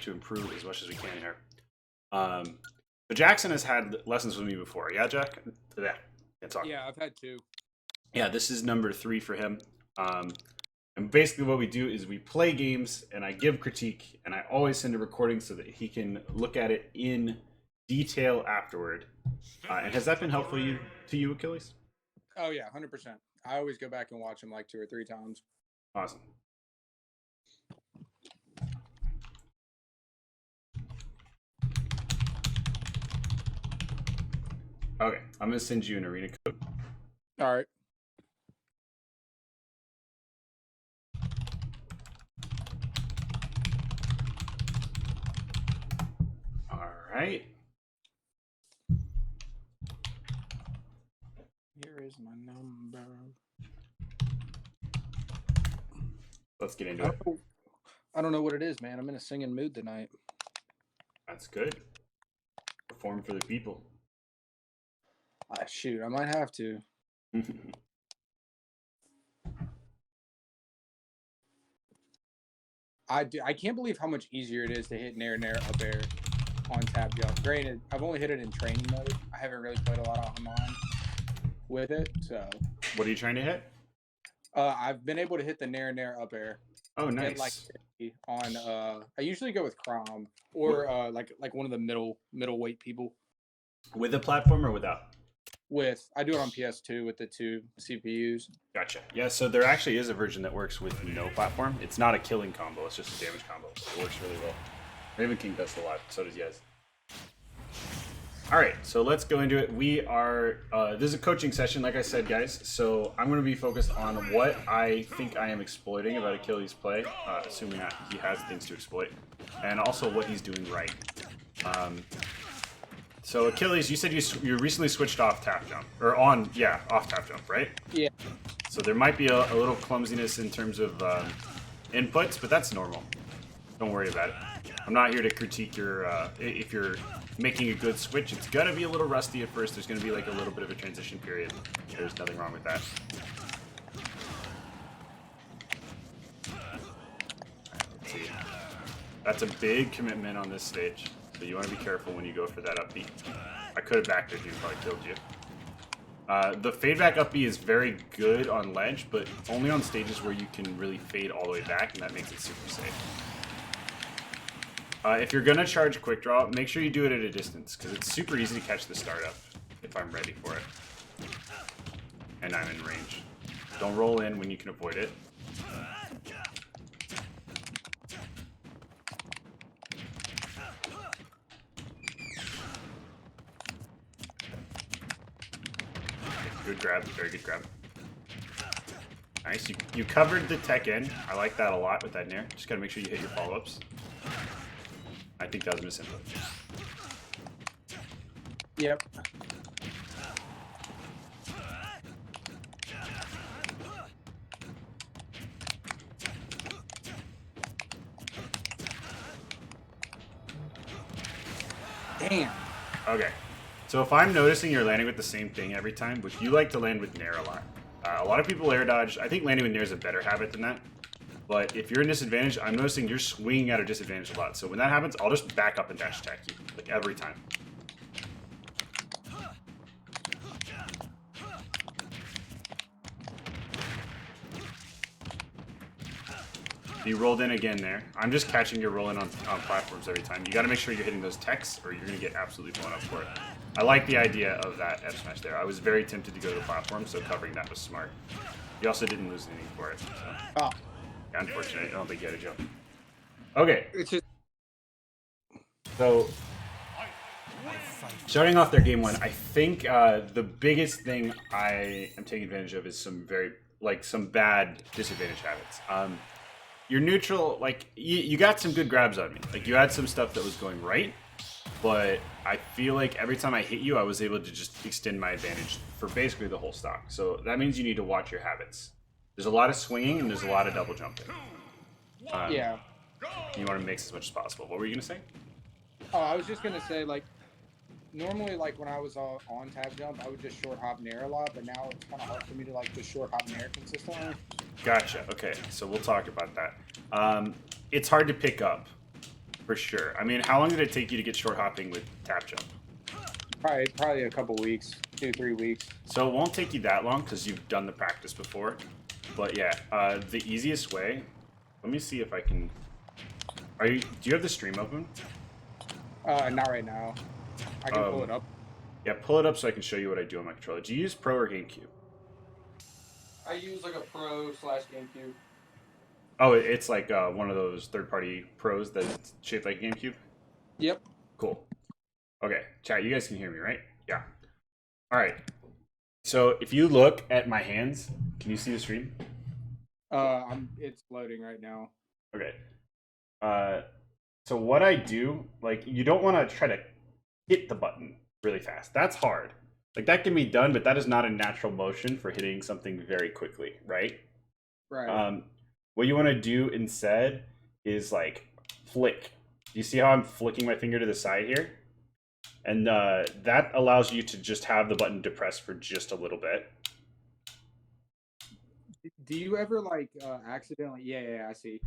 to improve as much as we can here. But Jackson has had lessons with me before. Yeah, Jack? Yeah, can't talk. Yeah, I've had 2. Yeah, this is number 3 for him. And basically what we do is we play games and I give critique and I always send a recording so that he can look at it in detail afterward. And has that been helpful to you, Achilles? Oh yeah, 100%. I always go back and watch them like 2 or 3 times. Awesome. Okay, I'm gonna send you an arena code. All right. All right. Here is my number. Let's get into it. I don't know what it is, man. I'm in a singing mood tonight. That's good. Perform for the people. Shoot, I might have to. I can't believe how much easier it is to hit nair up air on tab jump. Granted, I've only hit it in training mode. I haven't really played a lot online with it, so. What are you trying to hit? I've been able to hit the nair up air. Oh, nice. Like on I usually go with Crom or like one of the middle weight people. With a platform or without? I do it on PS2 with the 2 CPUs. Gotcha. Yeah, so there actually is a version that works with no platform. It's not a killing combo, it's just a damage combo. It works really well. Raven King does a lot, so does Yez. Alright, so let's go into it. We are, this is a coaching session, like I said, guys. So I'm going to be focused on what I think I am exploiting about Achilles' play, assuming that he has things to exploit, and also what he's doing right. So Achilles, you said you recently switched off tap jump, or off tap jump, right? Yeah. So there might be a little clumsiness in terms of inputs, but that's normal. Don't worry about it. I'm not here to critique your, if you're making a good switch, it's gonna be a little rusty at first. There's gonna be like a little bit of a transition period. There's nothing wrong with that. Let's see. That's a big commitment on this stage. So you want to be careful when you go for that up B. I could have backed it, you probably killed you. The fade back up B is very good on ledge, but only on stages where you can really fade all the way back, and that makes it super safe. If you're going to charge quick draw, make sure you do it at a distance, because it's super easy to catch the startup if I'm ready for it. And I'm in range. Don't roll in when you can avoid it. Good grab, very good grab. Nice, you covered the tech in. I like that a lot with that nair. Just gotta make sure you hit your follow-ups. I think that was misinput. Yep. Damn. Okay. So if I'm noticing you're landing with the same thing every time, which you like to land with nair a lot of people air dodge. I think landing with nair is a better habit than that. But if you're in disadvantage, I'm noticing you're swinging at a disadvantage a lot. So when that happens, I'll just back up and dash attack you, like every time. You rolled in again there. I'm just catching your roll in on platforms every time. You got to make sure you're hitting those techs or you're going to get absolutely blown up for it. I like the idea of that F smash there. I was very tempted to go to the platform, so covering that was smart. You also didn't lose anything for it. So. Oh. Yeah, unfortunate. I don't think you had a jump. Okay. It's just... So, starting off their game one, I think the biggest thing I am taking advantage of is some bad disadvantage habits. Your neutral, like, you got some good grabs on me. Like, you had some stuff that was going right, but I feel like every time I hit you, I was able to just extend my advantage for basically the whole stock. So that means you need to watch your habits. There's a lot of swinging and there's a lot of double jumping. Yeah. You want to mix as much as possible. What were you going to say? Oh, I was just going to say, like, normally, like, when I was on tab jump, I would just short hop nair a lot, but now it's kind of hard for me to, like, just short hop nair consistently. Gotcha. Okay, so we'll talk about that. It's hard to pick up. For sure. I mean, how long did it take you to get short hopping with tap jump? Probably a couple weeks, 2-3 weeks. So it won't take you that long because you've done the practice before. But yeah, the easiest way. Let me see if I can. Do you have the stream open? Not right now. I can pull it up. Yeah, pull it up so I can show you what I do on my controller. Do you use Pro or GameCube? I use like a Pro/GameCube. Oh, it's like one of those third-party pros that's shaped like GameCube? Yep. Cool. Okay, chat, you guys can hear me, right? Yeah. All right. So if you look at my hands, can you see the stream? It's loading right now. Okay. So what I do, like, you don't want to try to hit the button really fast. That's hard. Like, that can be done, but that is not a natural motion for hitting something very quickly, right? Right. What you want to do instead is, like, flick. You see how I'm flicking my finger to the side here? And that allows you to just have the button depressed for just a little bit. Do you ever like accidentally? Yeah, I see.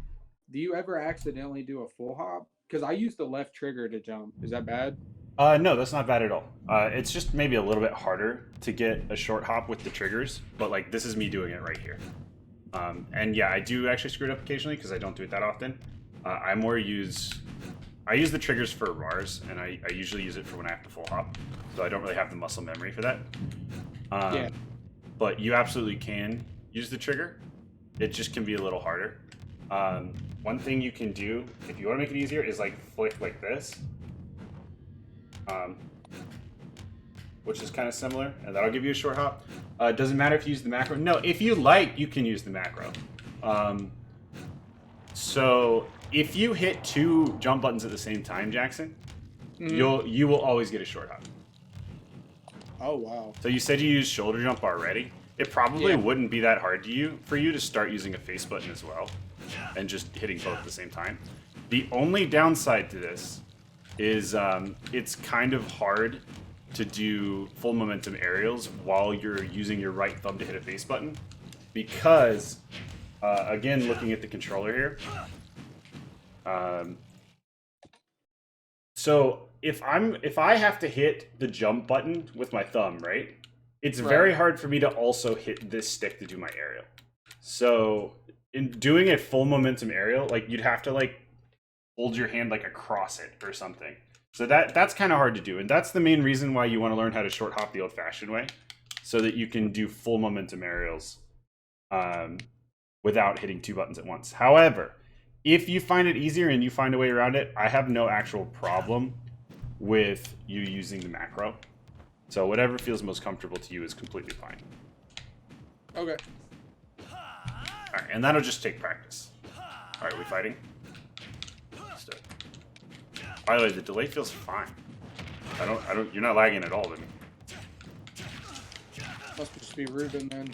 Do you ever accidentally do a full hop? Because I use the left trigger to jump. Is that bad? No, that's not bad at all. It's just maybe a little bit harder to get a short hop with the triggers, but like this is me doing it right here. And yeah, I do actually screw it up occasionally because I don't do it that often. I use the triggers for RARs, and I usually use it for when I have to full hop, so I don't really have the muscle memory for that. Yeah. But you absolutely can use the trigger. It just can be a little harder. One thing you can do, if you want to make it easier, is like flick like this. Which is kind of similar, and that'll give you a short hop. Doesn't matter if you use the macro. No, if you like, you can use the macro. So if you hit 2 jump buttons at the same time, Jackson, you will always get a short hop. Oh wow. So you said you used shoulder jump already. It probably wouldn't be that hard for you to start using a face button as well, and just hitting both at the same time. The only downside to this is it's kind of hard to do full momentum aerials while you're using your right thumb to hit a face button, because again, looking at the controller here, so if I have to hit the jump button with my thumb, right, it's very hard for me to also hit this stick to do my aerial. So in doing a full momentum aerial, like you'd have to like hold your hand like across it or something. So that's kind of hard to do, and that's the main reason why you want to learn how to short hop the old-fashioned way, so that you can do full momentum aerials without hitting 2 buttons at once. However, if you find it easier and you find a way around it, I have no actual problem with you using the macro. So whatever feels most comfortable to you is completely fine. Okay. All right, and that'll just take practice. All right, we fighting? Let's do it. By the way, the delay feels fine. You're not lagging at all to me. Must just be Ruben then.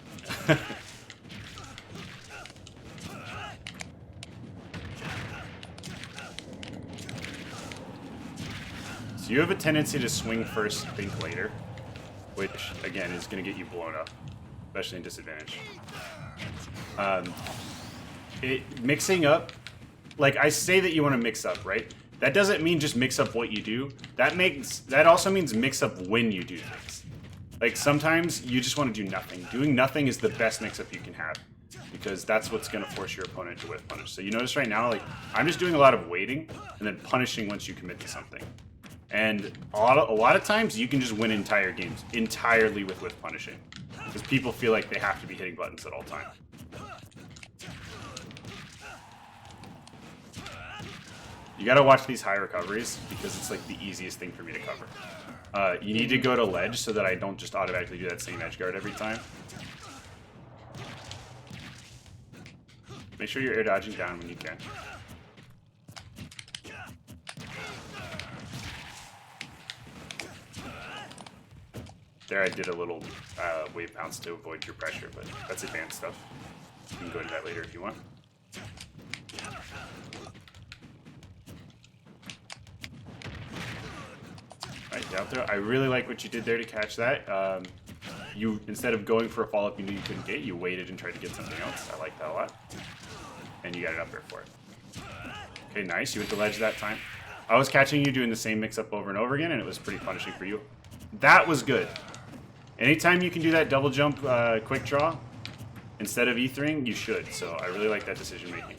So you have a tendency to swing first, think later, which again is going to get you blown up, especially in disadvantage. Mixing up, like I say that you want to mix up, right? That doesn't mean just mix up what you do. That also means mix up when you do things. Like sometimes you just want to do nothing. Doing nothing is the best mix up you can have, because that's what's going to force your opponent to whiff punish. So you notice right now, like I'm just doing a lot of waiting and then punishing once you commit to something. And a lot of times you can just win entire games entirely with whiff punishing, because people feel like they have to be hitting buttons at all times. You gotta watch these high recoveries, because it's like the easiest thing for me to cover. You need to go to ledge so that I don't just automatically do that same edge guard every time. Make sure you're air dodging down when you can. There I did a little wave bounce to avoid your pressure, but that's advanced stuff. You can go into that later if you want. Right, down throw. I really like what you did there to catch that. You, instead of going for a follow-up you knew you couldn't get, you waited and tried to get something else. I like that a lot. And you got it up there for it. Okay, nice. You went to ledge that time. I was catching you doing the same mix-up over and over again, and it was pretty punishing for you. That was good. Anytime you can do that double jump quick draw instead of ethering, you should. So I really like that decision making.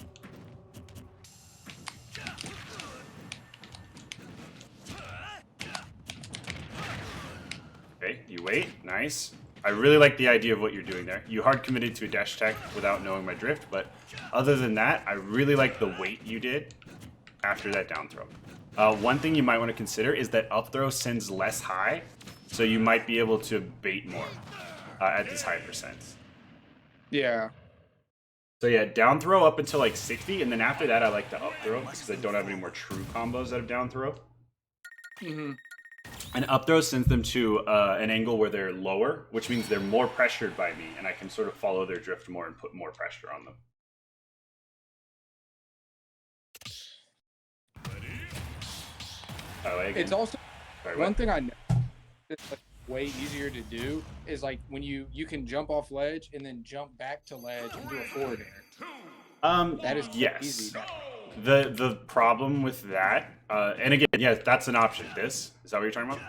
Okay, you wait. Nice. I really like the idea of what you're doing there. You hard committed to a dash attack without knowing my drift, but other than that, I really like the wait you did after that down throw. One thing you might want to consider is that up throw sends less high, so you might be able to bait more at these high percents. Yeah. So yeah, down throw up until like 60, and then after that I like the up throw because I don't have any more true combos out of down throw. Mm-hmm. And up throw sends them to an angle where they're lower, which means they're more pressured by me, and I can sort of follow their drift more and put more pressure on them. It's also Sorry, one thing I know that's like way easier to do is like when you can jump off ledge and then jump back to ledge and do a forward air. That is easy. The problem with that, and again, yeah, that's an option. Is that what you're talking about?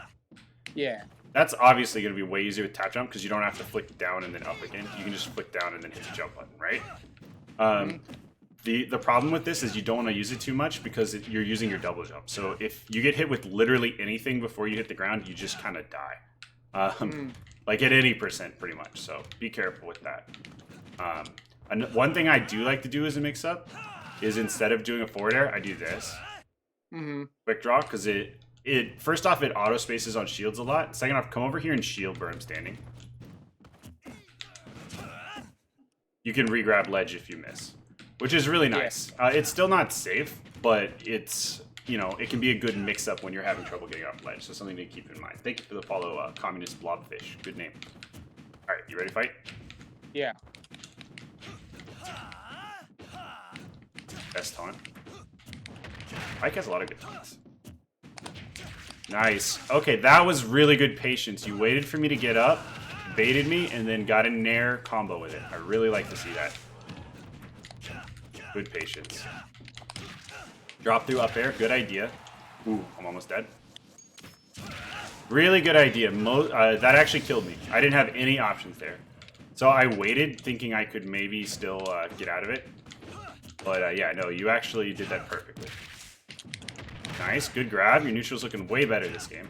Yeah. That's obviously going to be way easier with tap jump because you don't have to flick down and then up again. You can just flick down and then hit the jump button, right? The problem with this is you don't want to use it too much because you're using your double jump. So if you get hit with literally anything before you hit the ground, you just kind of die. Like at any percent, pretty much. So be careful with that. And one thing I do like to do as a mix-up is instead of doing a forward air, I do this. Quick draw, because it first off, it auto spaces on shields a lot. Second off, come over here and shield where I'm standing. You can re-grab ledge if you miss, which is really nice. It's still not safe, but it's, you know, it can be a good mix-up when you're having trouble getting off ledge. So something to keep in mind. Thank you for the follow, Communist Blobfish. Good name. All right, you ready to fight? Yeah. Best taunt. Mike has a lot of good taunts. Nice. Okay, that was really good patience. You waited for me to get up, baited me, and then got a nair combo with it. I really like to see that. Good patience. Drop through up air. Good idea. Ooh, I'm almost dead. Really good idea. That actually killed me. I didn't have any options there. So I waited, thinking I could maybe still get out of it. But yeah, no, you actually did that perfectly. Nice, good grab. Your neutral's looking way better this game.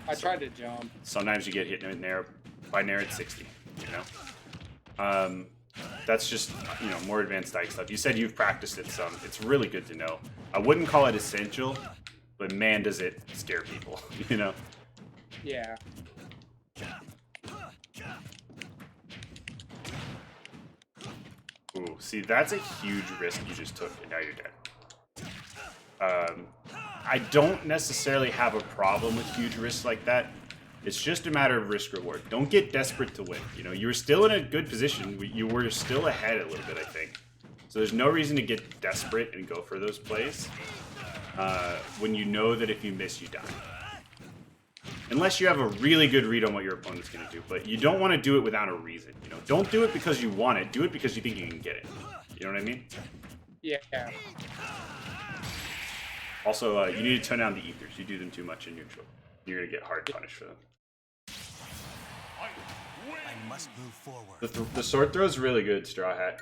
I tried to jump. Sometimes you get hit in nair by nair at 60, you know? That's just, you know, more advanced dice stuff. You said you've practiced it some. It's really good to know. I wouldn't call it essential, but man, does it scare people, you know? Yeah. Ooh, see, that's a huge risk you just took, and now you're dead. I don't necessarily have a problem with huge risks like that. It's just a matter of risk reward. Don't get desperate to win. You know, you were still in a good position. You were still ahead a little bit, I think. So there's no reason to get desperate and go for those plays when you know that if you miss, you die. Unless you have a really good read on what your opponent's going to do. But you don't want to do it without a reason. You know, don't do it because you want it. Do it because you think you can get it. You know what I mean? Yeah. Also, you need to tone down the ethers. You do them too much in neutral. You're going to get hard punished for them. I must move forward. The sword throw is really good, Straw Hat.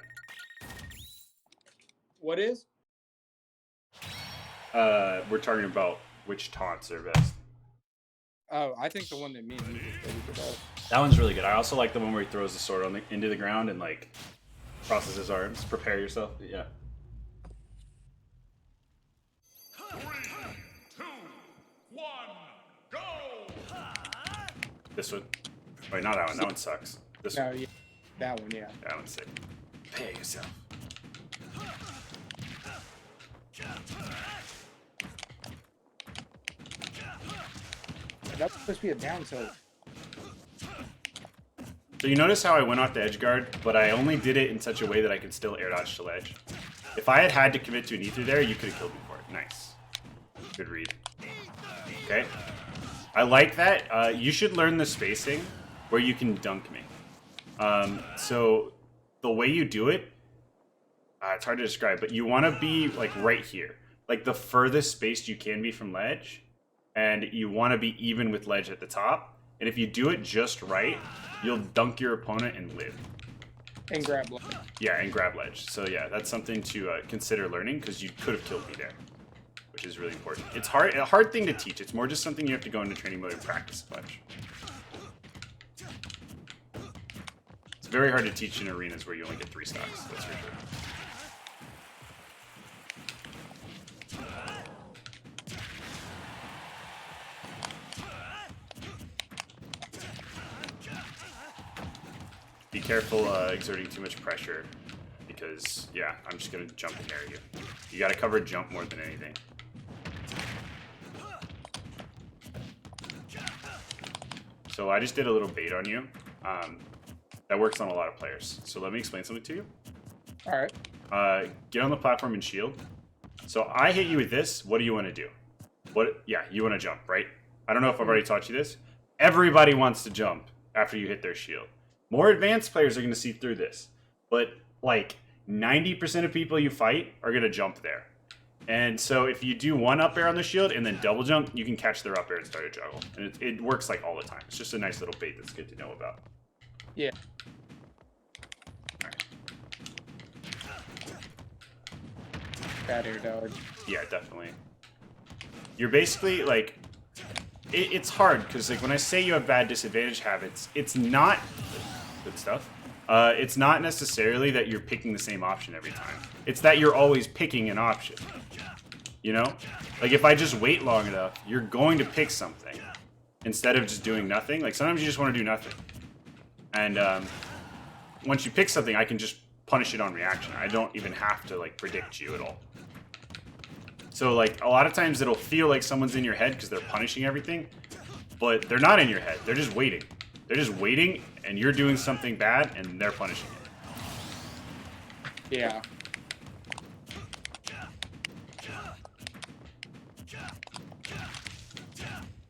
What is? We're talking about which taunts are best. Oh, I think the one that me and you just did the best. That one's really good. I also like the one where he throws the sword into the ground and like crosses his arms. Prepare yourself. Yeah. 3, 2, 1, go! This one. Wait, not that one. That one sucks. This No, one. yeah. That one, yeah. That one's sick. Pay yourself. That's supposed to be a down tilt. So you notice how I went off the edge guard, but I only did it in such a way that I could still air dodge to ledge. If I had to commit to an ether there, you could have killed me for it. Nice. Good read. Okay. I like that. You should learn the spacing where you can dunk me. So the way you do it, it's hard to describe, but you want to be like right here, like the furthest spaced you can be from ledge, and you want to be even with ledge at the top. And if you do it just right, you'll dunk your opponent and live. And grab ledge. Yeah, and grab ledge. So yeah, that's something to consider learning because you could have killed me there, which is really important. It's a hard thing to teach. It's more just something you have to go into training mode and practice a bunch. It's very hard to teach in arenas where you only get 3 stocks, that's for sure. Be careful exerting too much pressure because, yeah, I'm just going to jump and nair you. You got to cover jump more than anything. So I just did a little bait on you. That works on a lot of players. So let me explain something to you. All right. Get on the platform and shield. So I hit you with this. What do you want to do? Yeah, you want to jump, right? I don't know if I've already taught you this. Everybody wants to jump after you hit their shield. More advanced players are going to see through this. But like 90% of people you fight are going to jump there. And so if you do one up air on the shield and then double jump, you can catch their up air and start a juggle. And it works like all the time. It's just a nice little bait that's good to know about. Yeah. Right. Bad air dodge. Yeah, definitely. You're basically like, it's hard because like when I say you have bad disadvantage habits, it's not good stuff. It's not necessarily that you're picking the same option every time. It's that you're always picking an option. You know? Like if I just wait long enough, you're going to pick something instead of just doing nothing. Like sometimes you just want to do nothing. And once you pick something, I can just punish it on reaction. I don't even have to like predict you at all. So like a lot of times it'll feel like someone's in your head because they're punishing everything, but they're not in your head. They're just waiting. They're just waiting, and you're doing something bad, and they're punishing it. Yeah.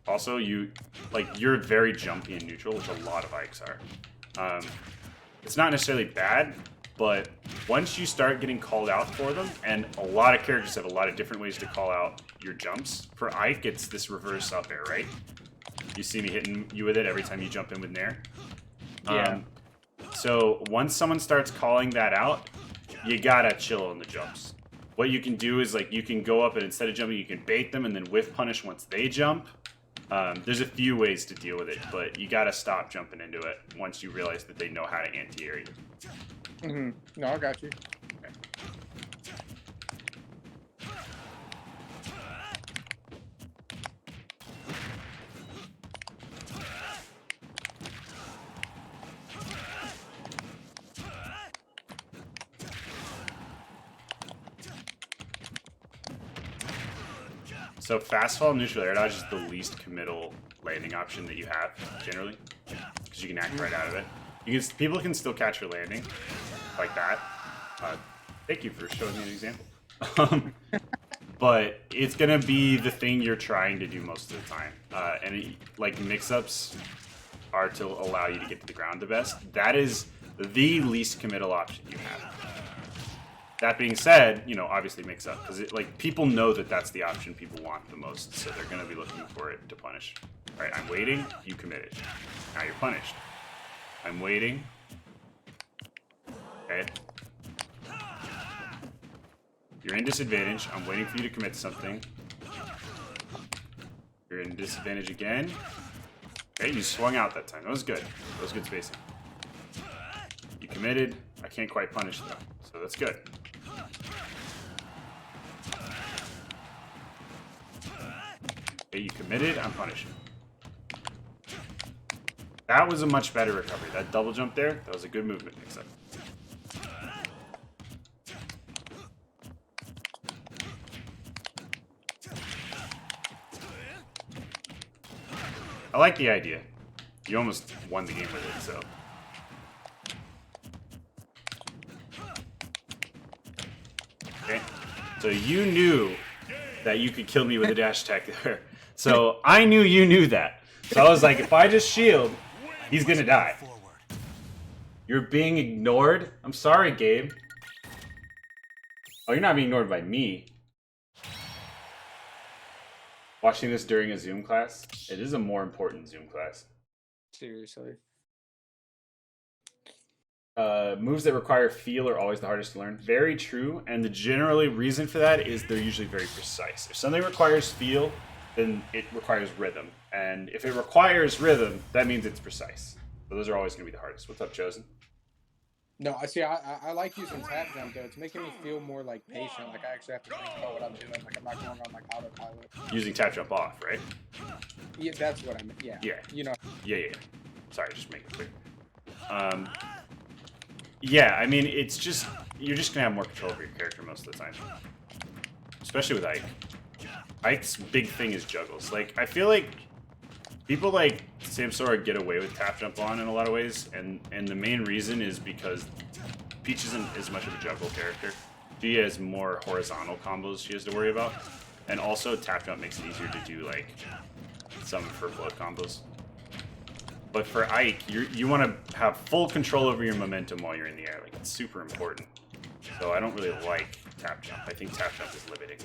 Also, you're very jumpy and neutral, which a lot of Ikes are. It's not necessarily bad, but once you start getting called out for them, and a lot of characters have a lot of different ways to call out your jumps. For Ike, it's this reverse up air, right? You see me hitting you with it every time you jump in with nair. Yeah. So once someone starts calling that out, you gotta chill on the jumps. What you can do is like you can go up and instead of jumping, you can bait them and then whiff punish once they jump. There's a few ways to deal with it, but you gotta stop jumping into it once you realize that they know how to anti-air you. No, I got you. Okay. So fast fall neutral air dodge is the least committal landing option that you have generally, because you can act right out of it. People can still catch your landing like that. Thank you for showing me an example. But it's gonna be the thing you're trying to do most of the time, like mix-ups are to allow you to get to the ground the best. That is the least committal option you have. That being said, you know, obviously mix up because like people know that that's the option people want the most, so they're gonna be looking for it to punish. All right, I'm waiting. You committed. Now you're punished. I'm waiting. Okay. You're in disadvantage. I'm waiting for you to commit something. You're in disadvantage again. Okay, you swung out that time. That was good. That was good spacing. You committed. I can't quite punish though, so that's good. Okay, you committed. I'm punishing. That was a much better recovery. That double jump there, that was a good movement mix-up. I like the idea. You almost won the game with it, so. Okay, so you knew that you could kill me with a dash attack there. So I knew you knew that. So I was like, if I just shield, he's gonna die. Forward. You're being ignored? I'm sorry, Gabe. Oh, you're not being ignored by me. Watching this during a Zoom class? It is a more important Zoom class. Seriously. Moves that require feel are always the hardest to learn. Very true, and the generally reason for that is they're usually very precise. If something requires feel, then it requires rhythm. And if it requires rhythm, that means it's precise. So those are always going to be the hardest. What's up, Chosen? No, I see. I like using tap jump though. It's making me feel more like patient. Like I actually have to think about what I'm doing. Like I'm not going on like autopilot. Using tap jump off, right? Yeah, that's what I meant. Yeah. Yeah. You know. Yeah. Sorry, just make it clear. Yeah, I mean, it's just, you're just going to have more control over your character most of the time. Especially with Ike. Ike's big thing is juggles. Like, I feel like people like Samsora get away with tap jump on in a lot of ways, and the main reason is because Peach isn't as much of a juggle character. She has more horizontal combos she has to worry about, and also tap jump makes it easier to do like some of her float combos. But for Ike, you want to have full control over your momentum while you're in the air. Like, it's super important. So I don't really like tap jump. I think tap jump is limiting.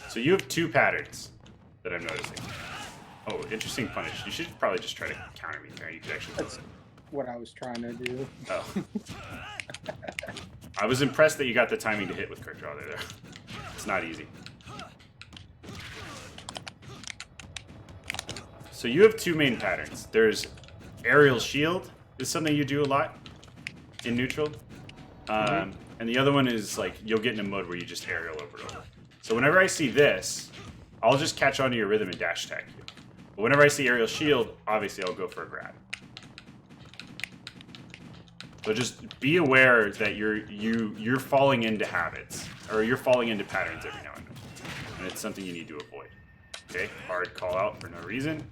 So you have two patterns that I'm noticing. Oh, interesting punish. You should probably just try to counter me there. You could actually do That's it. what I was trying to do. Oh. I was impressed that you got the timing to hit with quick draw there. It's not easy. So you have two main patterns. There's aerial shield is something you do a lot in neutral. And the other one is like you'll get in a mode where you just aerial over and over. So whenever I see this, I'll just catch onto your rhythm and dash attack you. But whenever I see aerial shield, obviously I'll go for a grab. So just be aware that you're falling into habits, or you're falling into patterns every now and then, and it's something you need to avoid. Okay, hard call out for no reason.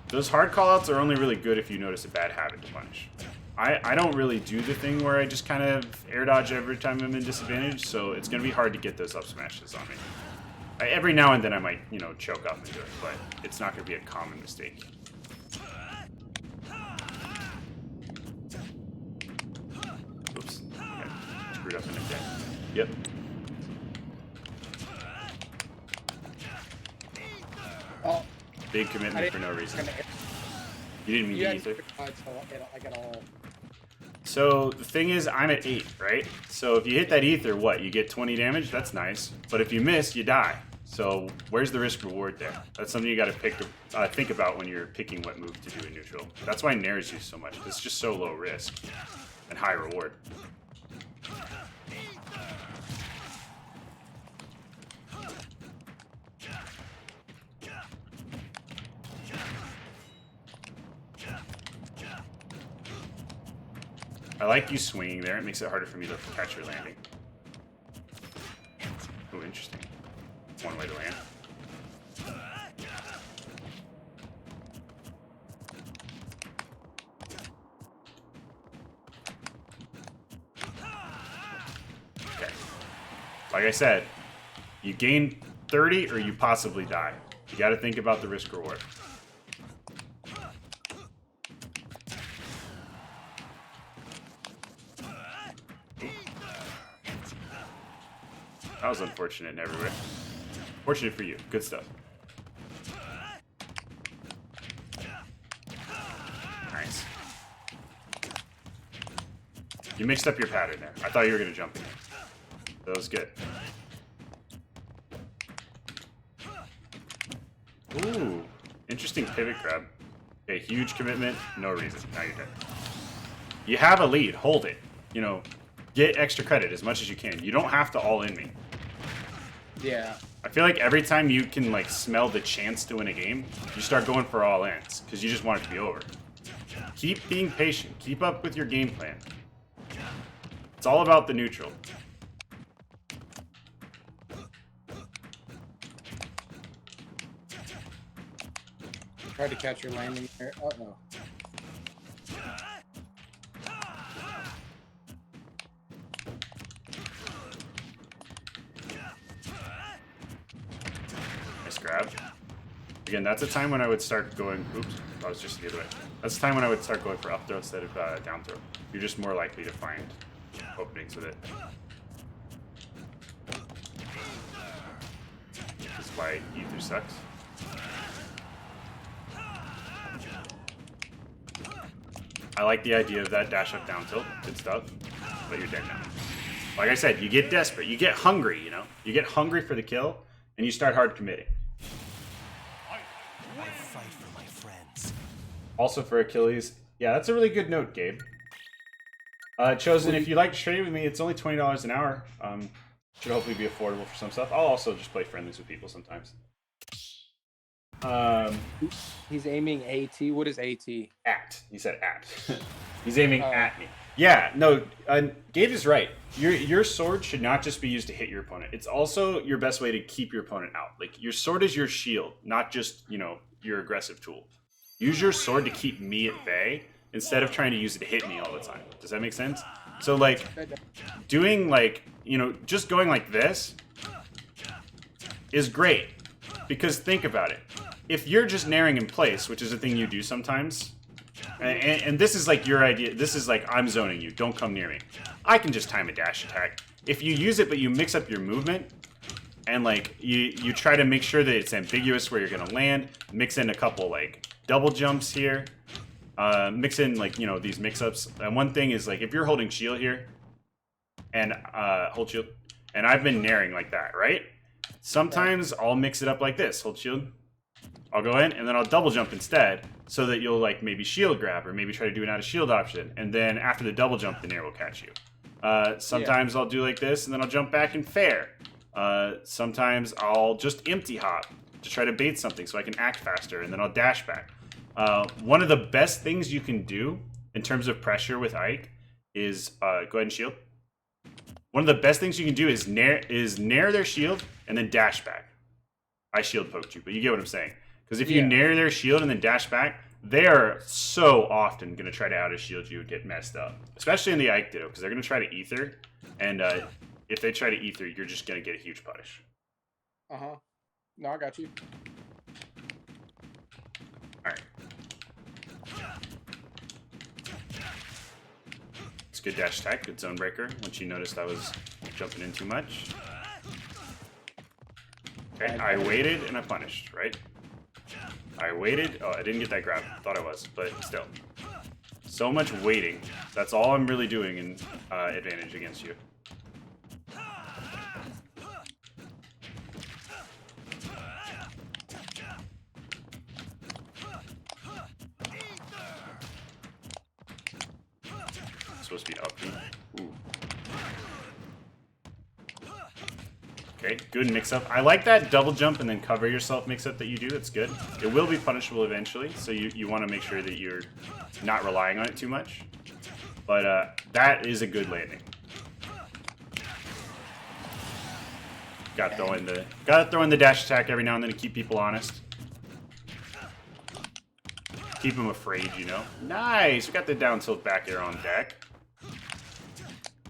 Those hard callouts are only really good if you notice a bad habit to punish. I don't really do the thing where I just kind of air dodge every time I'm in disadvantage, so it's going to be hard to get those up smashes on me. Every now and then I might, you know, choke up into it, but it's not going to be a common mistake. Oops. Okay. Screwed up in a deck. Yep. Oh, Big commitment for no reason. You didn't mean to either. Like at all. So the thing is, I'm at 8, right? So if you hit that ether, what? You get 20 damage? That's nice. But if you miss, you die. So where's the risk reward there? That's something you got to think about when you're picking what move to do in neutral. That's why Nair is used so much. It's just so low risk and high reward. I like you swinging there. It makes it harder for me to catch your landing. Oh, interesting. One way to land. Okay. Like I said, you gain 30 or you possibly die. You got to think about the risk reward. That was unfortunate in every way. Fortunate for you. Good stuff. Nice. You mixed up your pattern there. I thought you were going to jump in. That was good. Ooh. Interesting pivot grab. Okay, huge commitment. No reason. Now you're dead. You have a lead. Hold it. You know, get extra credit as much as you can. You don't have to all in me. Yeah. I feel like every time you can like smell the chance to win a game, you start going for all ends because you just want it to be over. Keep being patient. Keep up with your game plan. It's all about the neutral. Try to catch your landing there. Oh no. Nice grab. Again, that's a time when I would start going. Oops, that was just the other way. That's the time when I would start going for up throw instead of down throw. You're just more likely to find openings with it. That's why ether sucks. I like the idea of that dash up down tilt. Good stuff. But you're dead now. Like I said, you get desperate. You get hungry, you know? You get hungry for the kill, and you start hard committing. I fight for my friends. Also for Achilles. Yeah, that's a really good note, Gabe. Chosen, if you'd like to trade with me, it's only $20 an hour. Should hopefully be affordable for some stuff. I'll also just play friendlies with people sometimes. He's aiming AT. What is AT? At. He said at. He's aiming at me. Yeah, no, Gabe is right. Your sword should not just be used to hit your opponent. It's also your best way to keep your opponent out. Like, your sword is your shield, not just, you know, your aggressive tool. Use your sword to keep me at bay instead of trying to use it to hit me all the time. Does that make sense? So, like, doing, like, you know, just going like this is great. Because think about it. If you're just naring in place, which is a thing you do sometimes, and this is like your idea, this is like, I'm zoning you, don't come near me. I can just time a dash attack. If you use it, but you mix up your movement, and like, you try to make sure that it's ambiguous where you're gonna land, mix in a couple like double jumps here, mix in like, you know, these mix-ups. And one thing is like, if you're holding shield here, and hold shield, and I've been naring like that, right? Sometimes I'll mix it up like this, hold shield. I'll go in, and then I'll double jump instead, so that you'll like maybe shield grab, or maybe try to do an out of shield option, and then after the double jump, the nair will catch you. Sometimes I'll do like this, and then I'll jump back and fair. Sometimes I'll just empty hop to try to bait something so I can act faster, and then I'll dash back. One of the best things you can do in terms of pressure with Ike is, go ahead and shield. One of the best things you can do is nair their shield, and then dash back. I shield poked you, but you get what I'm saying. Because if you nair their shield and then dash back, they are so often going to try to out-of-shield you and get messed up. Especially in the Ike Ditto, because they're going to try to ether. And if they try to ether, you're just going to get a huge punish. Uh-huh. No, I got you. Alright. It's good dash attack, good zone breaker, once you noticed I was jumping in too much. Okay, I waited and I punished, right? I waited. Oh, I didn't get that grab. Thought I was, but still. So much waiting. That's all I'm really doing in advantage against you. It's supposed to be up. Ooh. Okay, good mix-up. I like that double jump and then cover yourself mix-up that you do. It's good. It will be punishable eventually, so you want to make sure that you're not relying on it too much. But that is a good landing. Gotta throw in the dash attack every now and then to keep people honest. Keep them afraid, you know. Nice! We got the down tilt back air on deck.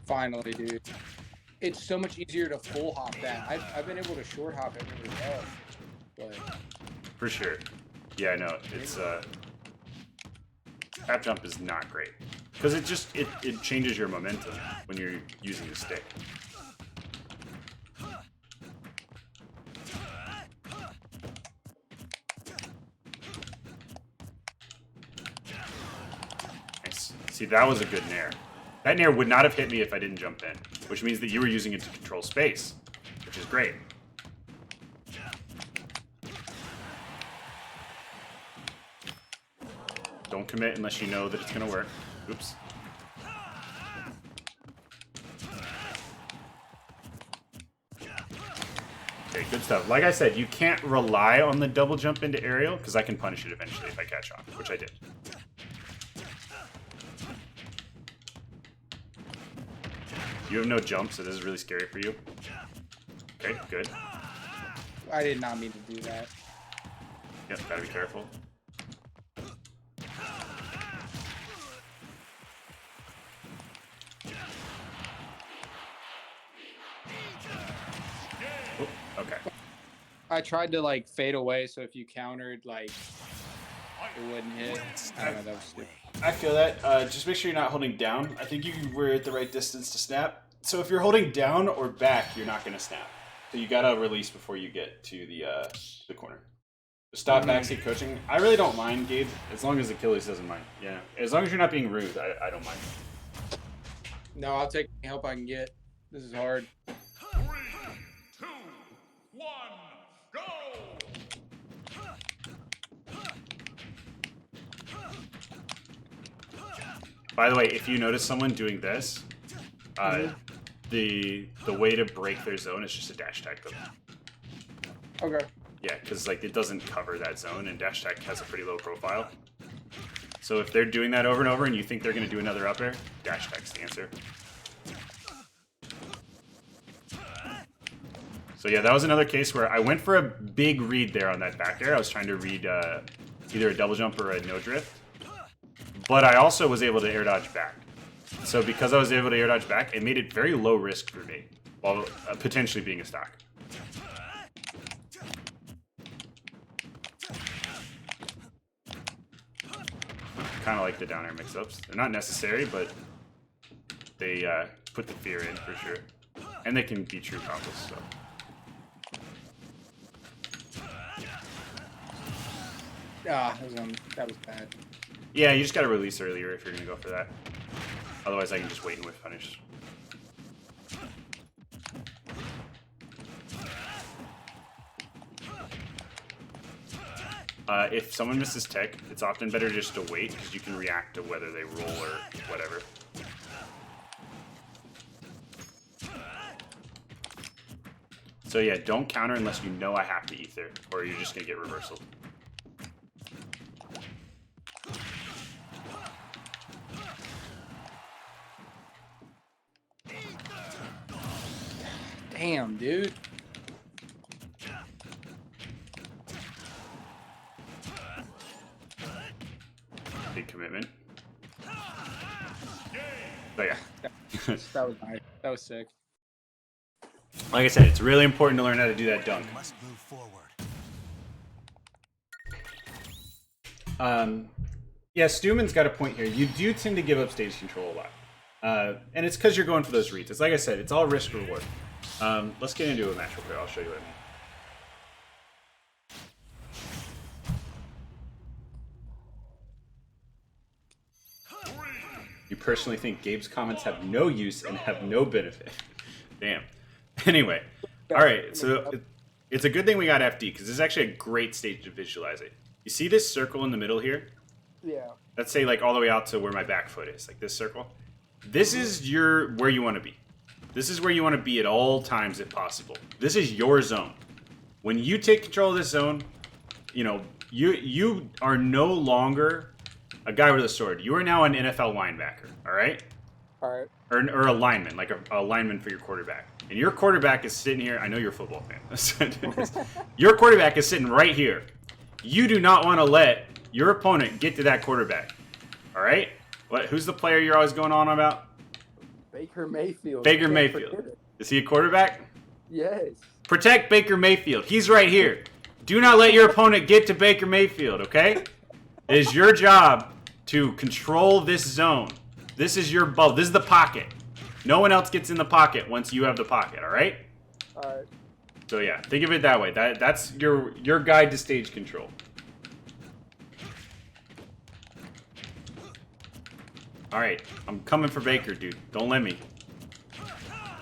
Finally, dude. It's so much easier to full hop that. I've been able to short hop it really well. But for sure. Yeah, I know. It's tap jump is not great. Because it just it changes your momentum when you're using the stick. Nice. See, that was a good nair. That nair would not have hit me if I didn't jump in, which means that you were using it to control space, which is great. Don't commit unless you know that it's going to work. Oops. Okay, good stuff. Like I said, you can't rely on the double jump into aerial, because I can punish it eventually if I catch on, which I did. You have no jump, so this is really scary for you. Okay, good. I did not mean to do that. Yep, gotta be careful. Oop, okay. I tried to like fade away, so if you countered, like it wouldn't hit. I don't know, that was stupid. I feel that. Just make sure you're not holding down. I think you were at the right distance to snap. So if you're holding down or back, you're not going to snap. So you gotta release before you get to the corner. Stop backseat coaching. I really don't mind, Gabe, as long as Achilles doesn't mind. Yeah, as long as you're not being rude, I don't mind. No, I'll take any help I can get. This is hard. 3, 2, 1, go! By the way, if you notice someone doing this, the way to break their zone is just to dash tag them. Okay. Yeah, because like it doesn't cover that zone, and dash tag has a pretty low profile. So if they're doing that over and over, and you think they're going to do another up air, dash tag's the answer. So yeah, that was another case where I went for a big read there on that back air. I was trying to read either a double jump or a no drift, but I also was able to air dodge back. So because I was able to air dodge back, it made it very low risk for me, while potentially being a stock. Kind of like the down air mix-ups. They're not necessary, but they put the fear in for sure. And they can be true combos, so. Ah, that was bad. Yeah, you just gotta release earlier if you're gonna go for that. Otherwise, I can just wait and whiff punish. If someone misses tech, it's often better just to wait, because you can react to whether they roll or whatever. So yeah, don't counter unless you know I have to ether, or you're just gonna get reversal. Damn, dude. Big commitment. But yeah. That was nice. That was sick. Like I said, it's really important to learn how to do that dunk. We must move forward. Yeah, Stuman's got a point here. You do tend to give up stage control a lot. And it's because you're going for those reads. It's like I said, it's all risk reward. Let's get into a match real quick. I'll show you what I mean. You personally think Gabe's comments have no use and have no benefit. Damn. Anyway. Alright, so it's a good thing we got FD, because this is actually a great stage to visualize it. You see this circle in the middle here? Yeah. Let's say like all the way out to where my back foot is, like this circle. This is where you want to be. This is where you want to be at all times if possible. This is your zone. When you take control of this zone, you know, you are no longer a guy with a sword. You are now an NFL linebacker, all right? All right. Or a lineman, like a lineman for your quarterback. And your quarterback is sitting here. I know you're a football fan. Your quarterback is sitting right here. You do not want to let your opponent get to that quarterback, all right? What? Who's the player you're always going on about? Baker Mayfield. Baker Mayfield. Is he a quarterback? Yes. Protect Baker Mayfield. He's right here. Do not let your opponent get to Baker Mayfield, okay? It is your job to control this zone. This is your bubble. This is the pocket. No one else gets in the pocket once you have the pocket, all right? All right. So yeah, think of it that way. That's your guide to stage control. All right, I'm coming for Baker, dude. Don't let me.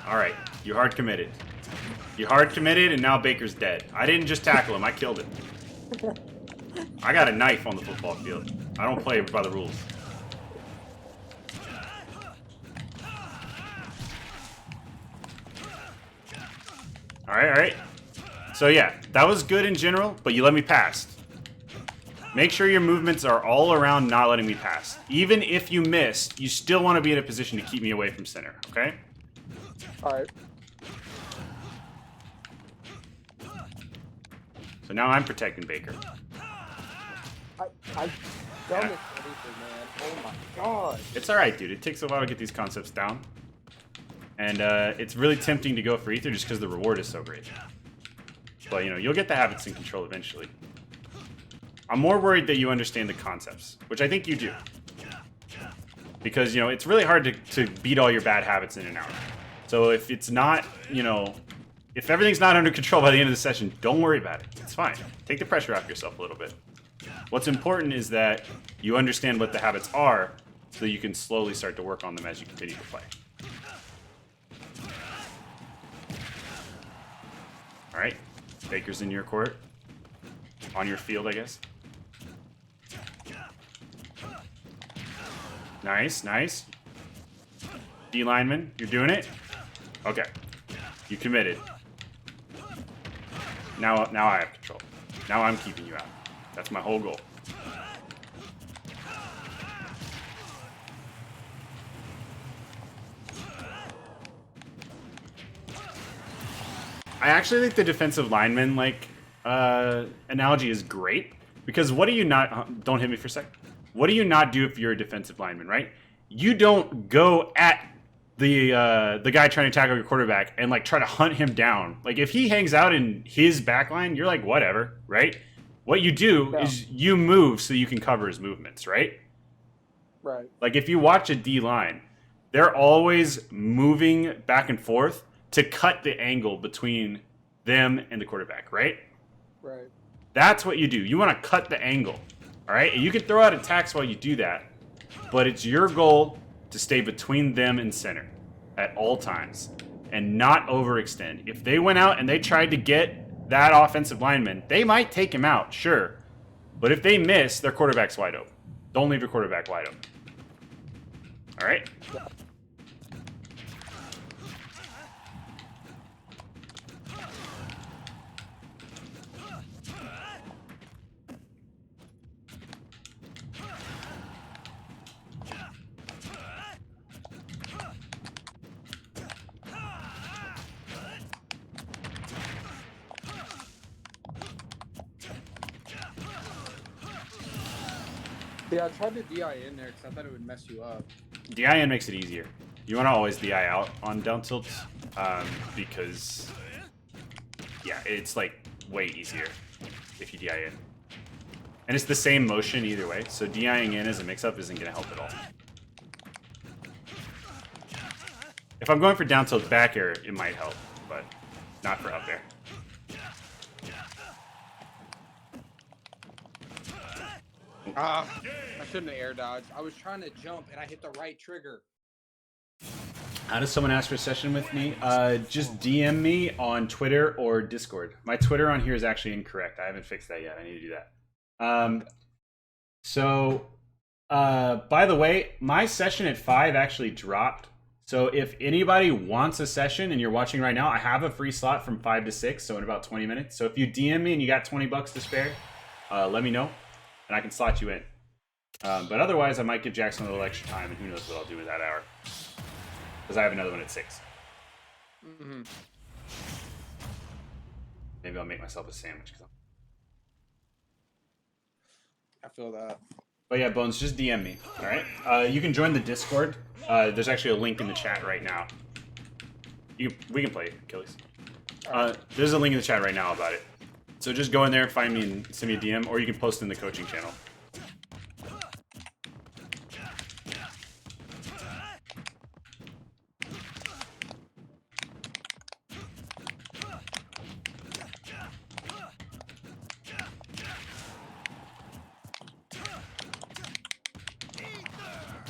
All right, you hard committed. You hard committed, and now Baker's dead. I didn't just tackle him. I killed him. I got a knife on the football field. I don't play by the rules. All right, all right. So yeah, that was good in general, but you let me pass. Make sure your movements are all around not letting me pass. Even if you miss, you still want to be in a position to keep me away from center, okay? All right. So now I'm protecting Baker. I don't miss anything, man. Oh my god. It's alright, dude. It takes a while to get these concepts down. And it's really tempting to go for Ether just because the reward is so great. But, you know, you'll get the habits in control eventually. I'm more worried that you understand the concepts, which I think you do. Because, you know, it's really hard to beat all your bad habits in an hour. So if it's not, you know, if everything's not under control by the end of the session, don't worry about it. It's fine. Take the pressure off yourself a little bit. What's important is that you understand what the habits are so that you can slowly start to work on them as you continue to play. Alright, Baker's in your court. On your field, I guess. Nice, nice. D lineman, you're doing it? Okay. You committed. Now I have control. Now I'm keeping you out. That's my whole goal. I actually think the defensive lineman analogy is great because what do you not? Don't hit me for a sec. What do you not do if you're a defensive lineman, right? You don't go at the guy trying to tackle your quarterback and like try to hunt him down. Like if he hangs out in his back line, you're like whatever, right? What you do is you move so you can cover his movements, right? Right. Like if you watch a D line, they're always moving back and forth to cut the angle between them and the quarterback, right? Right. That's what you do. You want to cut the angle, all right? And you can throw out attacks while you do that, but it's your goal to stay between them and center at all times and not overextend. If they went out and they tried to get that offensive lineman, they might take him out, sure. But if they miss, their quarterback's wide open. Don't leave your quarterback wide open. All right? Yeah. Yeah, I tried to DI in there because I thought it would mess you up. DI in makes it easier. You want to always DI out on down tilts because, yeah, it's like way easier if you DI in. And it's the same motion either way, so DIing in as a mix-up isn't going to help at all. If I'm going for down tilt back air, it might help, but not for up air. I shouldn't have air dodged. I was trying to jump and I hit the right trigger. How does someone ask for a session with me? Just DM me on Twitter or Discord. My Twitter on here is actually incorrect. I haven't fixed that yet. I need to do that. By the way, my session at 5 actually dropped. So if anybody wants a session and you're watching right now, I have a free slot from 5 to 6, so in about 20 minutes. So if you DM me and you got $20 to spare, let me know, and I can slot you in. But otherwise, I might give Jackson a little extra time, and who knows what I'll do with that hour. Because I have another one at 6. Mm-hmm. Maybe I'll make myself a sandwich. I feel that. But yeah, Bones, just DM me, all right? You can join the Discord. There's actually a link in the chat right now. We can play Achilles. There's a link in the chat right now about it. So just go in there, find me, and send me a DM, or you can post in the coaching channel.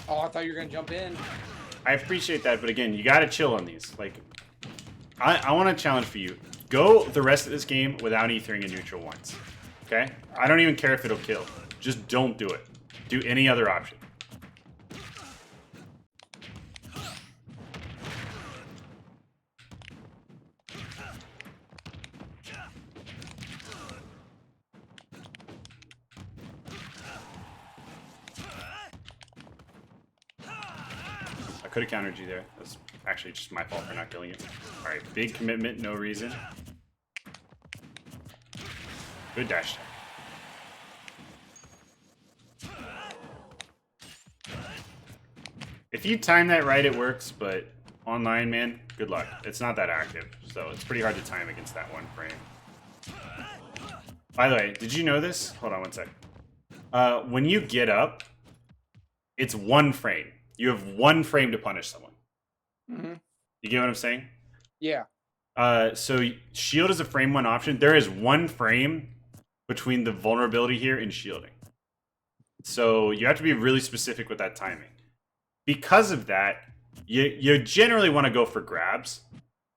Oh, I thought you were going to jump in. I appreciate that, but again, you gotta chill on these. Like, I want to challenge for you. Go the rest of this game without ethering a neutral once. Okay? I don't even care if it'll kill. Just don't do it. Do any other option. could have countered you there. That's actually just my fault for not killing you. All right, big commitment, no reason. Good dash attack. If you time that right, it works, but online, man, good luck. It's not that active, so it's pretty hard to time against that one frame. By the way, did you know this? Hold on one sec. When you get up, it's one frame. You have one frame to punish someone. Mm-hmm. You get what I'm saying? Yeah. So shield is a frame one option. There is one frame between the vulnerability here and shielding. So you have to be really specific with that timing. Because of that, you generally want to go for grabs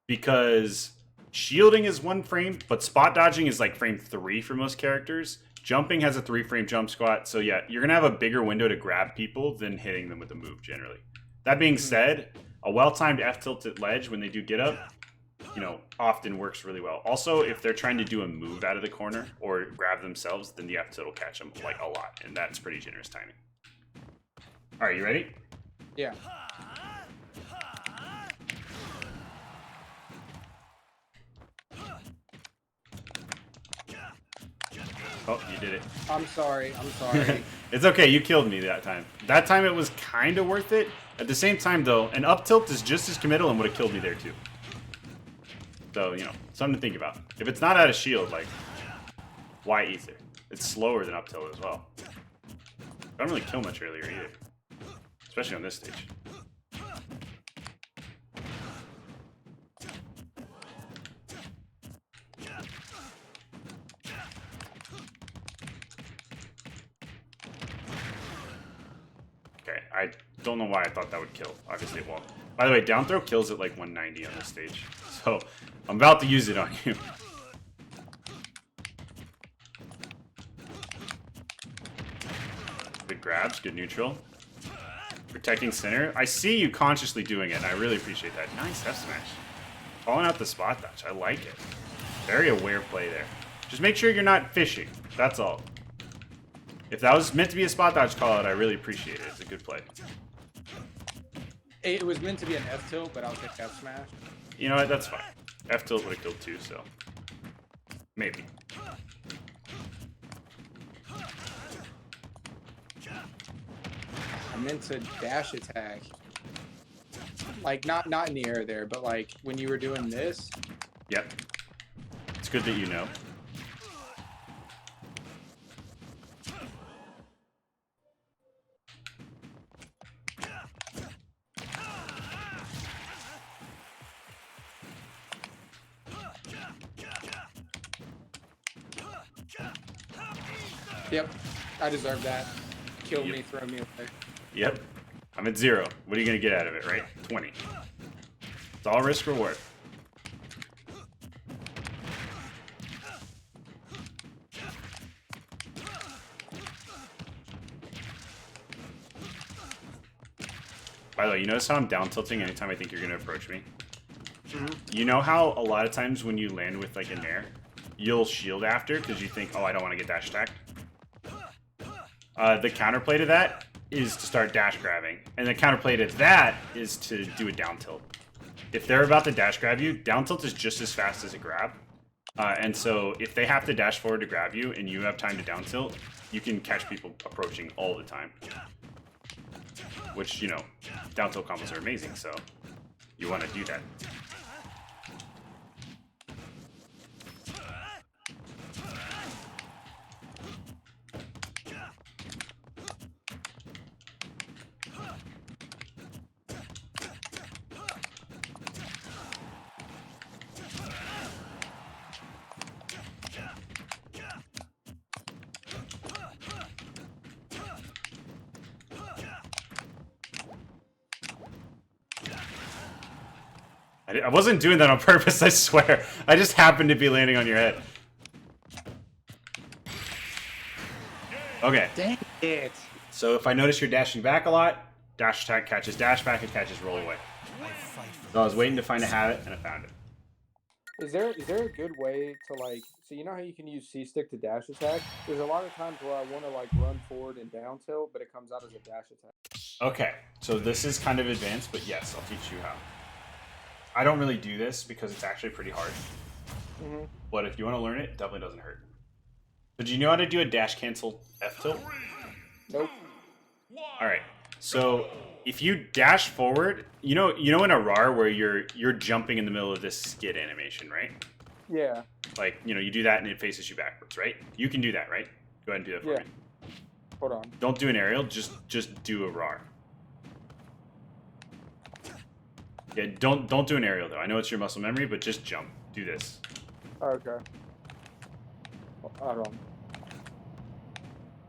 because shielding is one frame, but spot dodging is like frame 3 for most characters. Jumping has a 3-frame jump squat, so yeah, you're going to have a bigger window to grab people than hitting them with a move generally. That being said, a well-timed F-tilted ledge when they do get up, you know, often works really well. Also, if they're trying to do a move out of the corner or grab themselves, then the F-tilt will catch them like a lot, and that's pretty generous timing. All right, you ready? Yeah. Oh, you did it. I'm sorry. I'm sorry. It's okay, you killed me that time. That time it was kind of worth it. At the same time, though, an up tilt is just as committal and would have killed me there, too. So, you know, something to think about. If it's not out of shield, like, why ether? It's slower than up tilt as well. I don't really kill much earlier either. Especially on this stage. Okay, I don't know why I thought that would kill. Obviously it won't. By the way, down throw kills at like 190 on this stage. So, I'm about to use it on you. Good grabs, good neutral. Protecting center. I see you consciously doing it, and I really appreciate that. Nice F smash. Calling out the spot dodge. I like it. Very aware play there. Just make sure you're not fishing. That's all. If that was meant to be a spot dodge call out, I really appreciate it. It's a good play. It was meant to be an F tilt, but I'll take F smash. You know what? That's fine. F tilt would have killed too, so. Maybe. I meant to dash attack. Like, not in the air there, but like when you were doing this. Yep. It's good that you know. Yep, I deserve that. Kill me, throw me away. Yep. I'm at 0. What are you going to get out of it, right? 20. It's all risk reward. By the way, you notice how I'm down tilting anytime I think you're going to approach me? Mm-hmm. You know how a lot of times when you land with like a nair, you'll shield after because you think, oh, I don't want to get dash attacked? The counterplay to that is to start dash grabbing. And the counterplay to that is to do a down tilt. If they're about to dash grab you, down tilt is just as fast as a grab. And so if they have to dash forward to grab you and you have time to down tilt, you can catch people approaching all the time. Which, you know, down tilt combos are amazing, so you want to do that. I wasn't doing that on purpose, I swear. I just happened to be landing on your head. Okay. Dang it. So if I notice you're dashing back a lot, dash attack catches dash back and catches roll away. So I was waiting to find a habit, and I found it. Is there a good way to like, so you know how you can use C stick to dash attack? There's a lot of times where I want to like run forward and down tilt, but it comes out as a dash attack. Okay, so this is kind of advanced, but yes, I'll teach you how. I don't really do this because it's actually pretty hard. Mm-hmm. But if you want to learn it, it definitely doesn't hurt. So do you know how to do a dash cancel F tilt? Nope. All right. So if you dash forward, you know in a RAR where you're jumping in the middle of this skid animation, right? Yeah. Like, you do that and it faces you backwards, right? You can do that, right? Go ahead and do that for Yeah. me. Hold on. Don't do an aerial, just do a RAR. Yeah, don't do an aerial though. I know it's your muscle memory, but just jump. Do this. Okay. Hold on.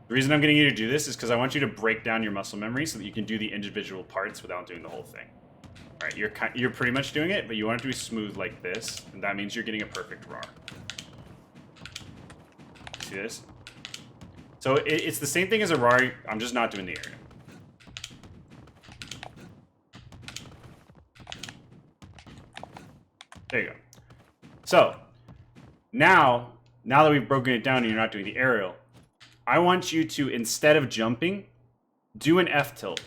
The reason I'm getting you to do this is because I want you to break down your muscle memory so that you can do the individual parts without doing the whole thing. All right, you're pretty much doing it, but you want it to be smooth like this, and that means you're getting a perfect RAR. See this? So it's the same thing as a RAR. I'm just not doing the area. There you go. So now that we've broken it down and you're not doing the aerial, I want you to, instead of jumping, do an F tilt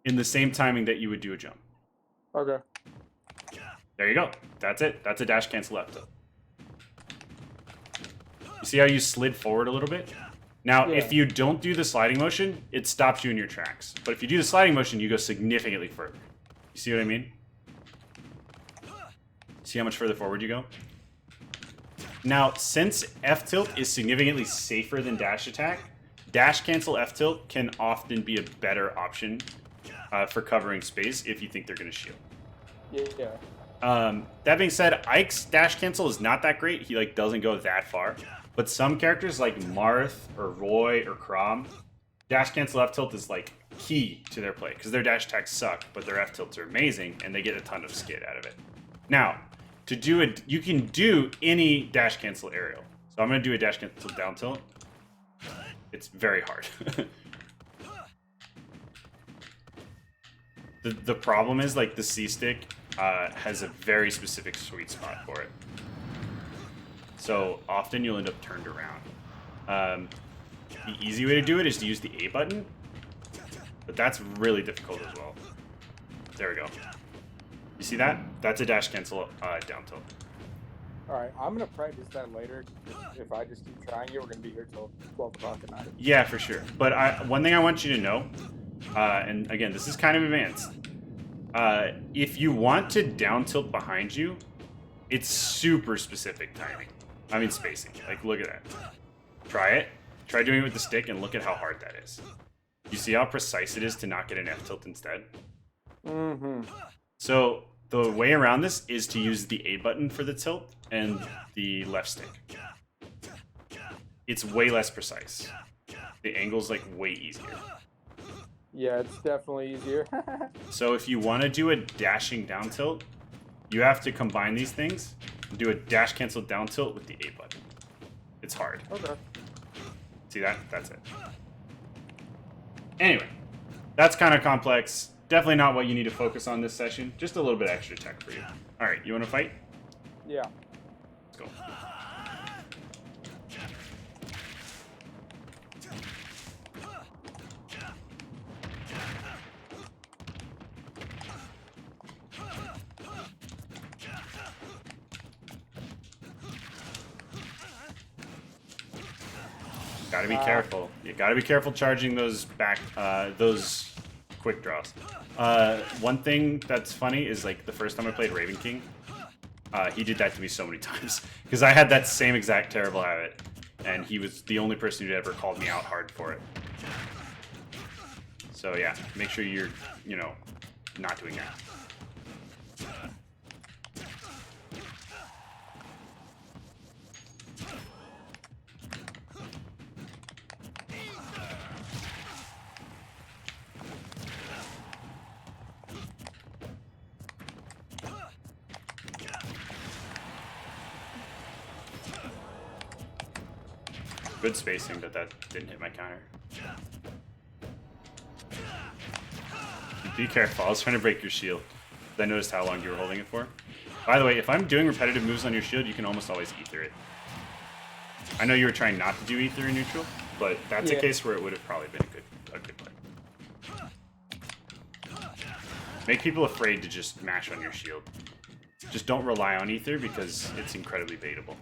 in the same timing that you would do a jump. Okay. There you go. That's it. That's a dash cancel F tilt. You see how you slid forward a little bit? Now, Yeah. if you don't do the sliding motion, it stops you in your tracks. But if you do the sliding motion, you go significantly further. You see what I mean? See how much further forward you go? Now, since F tilt is significantly safer than dash attack, dash cancel F tilt can often be a better option for covering space if you think they're going to shield. Yeah. That being said, Ike's dash cancel is not that great. He doesn't go that far. But some characters like Marth or Roy or Crom, dash cancel F tilt is key to their play because their dash attacks suck, but their F tilts are amazing and they get a ton of skid out of it. Now, to do it, you can do any dash cancel aerial. So I'm going to do a dash cancel down tilt. It's very hard. The problem is the C stick has a very specific sweet spot for it. So often you'll end up turned around. The easy way to do it is to use the A button, but that's really difficult as well. There we go. You see that? That's a dash cancel down tilt. All right. I'm gonna practice that later. If I just keep trying it, we're gonna be here till 12 o'clock at night. Yeah, for sure. But one thing I want you to know, and again, this is kind of advanced. If you want to down tilt behind you, it's super specific timing. I mean spacing. Look at that. Try it. Try doing it with the stick and look at how hard that is. You see how precise it is to not get an F tilt instead? Mm-hmm. So the way around this is to use the A button for the tilt and the left stick. It's way less precise. The angle's way easier. Yeah, it's definitely easier. So if you want to do a dashing down tilt, you have to combine these things and do a dash cancel down tilt with the A button. It's hard. Okay. See that? That's it. Anyway, that's kind of complex. Definitely not what you need to focus on this session. Just a little bit extra tech for you. All right, you want to fight? Yeah. Let's go. Gotta be careful. You gotta be careful charging those those quick draws. One thing that's funny is the first time I played Raven King, he did that to me so many times because I had that same exact terrible habit, and he was the only person who ever called me out hard for it. So yeah, make sure you're not doing that. Good spacing, but that didn't hit my counter. Be careful, I was trying to break your shield. I noticed how long you were holding it for. By the way, if I'm doing repetitive moves on your shield, you can almost always ether it. I know you were trying not to do ether in neutral, but that's a case where it would have probably been a good play. Make people afraid to just mash on your shield. Just don't rely on ether because it's incredibly baitable.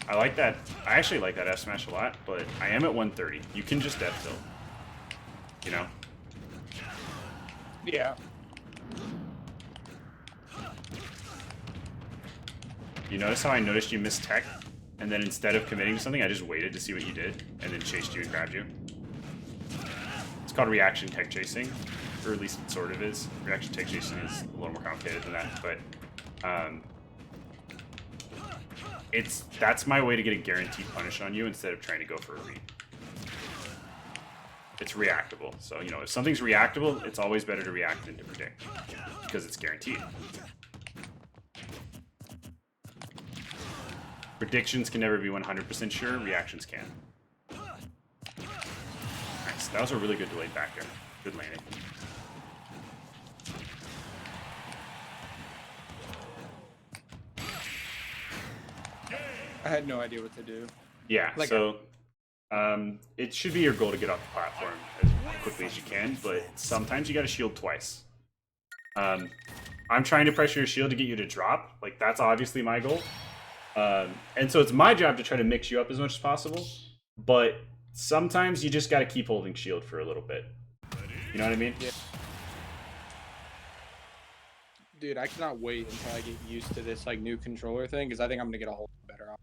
I like that. I actually like that F smash a lot, but I am at 130. You can just F tilt. You know? Yeah. You notice how I noticed you missed tech? And then instead of committing to something, I just waited to see what you did, and then chased you and grabbed you. It's called reaction tech chasing, or at least it sort of is. Reaction tech chasing is a little more complicated than that, but that's my way to get a guaranteed punish on you instead of trying to go for a read. It's reactable, so you know if something's reactable, it's always better to react than to predict because it's guaranteed. Predictions can never be 100% sure, reactions can. Nice, that was a really good delayed back there. Good landing. I had no idea what to do. Yeah, Like so it should be your goal to get off the platform as quickly as you can, but sometimes you gotta shield twice. I'm trying to pressure your shield to get you to drop, like that's obviously my goal. And so it's my job to try to mix you up as much as possible, but sometimes you just got to keep holding shield for a little bit. You know what I mean? Yeah. Dude, I cannot wait until I get used to this like new controller thing because I think I'm gonna get a whole lot better.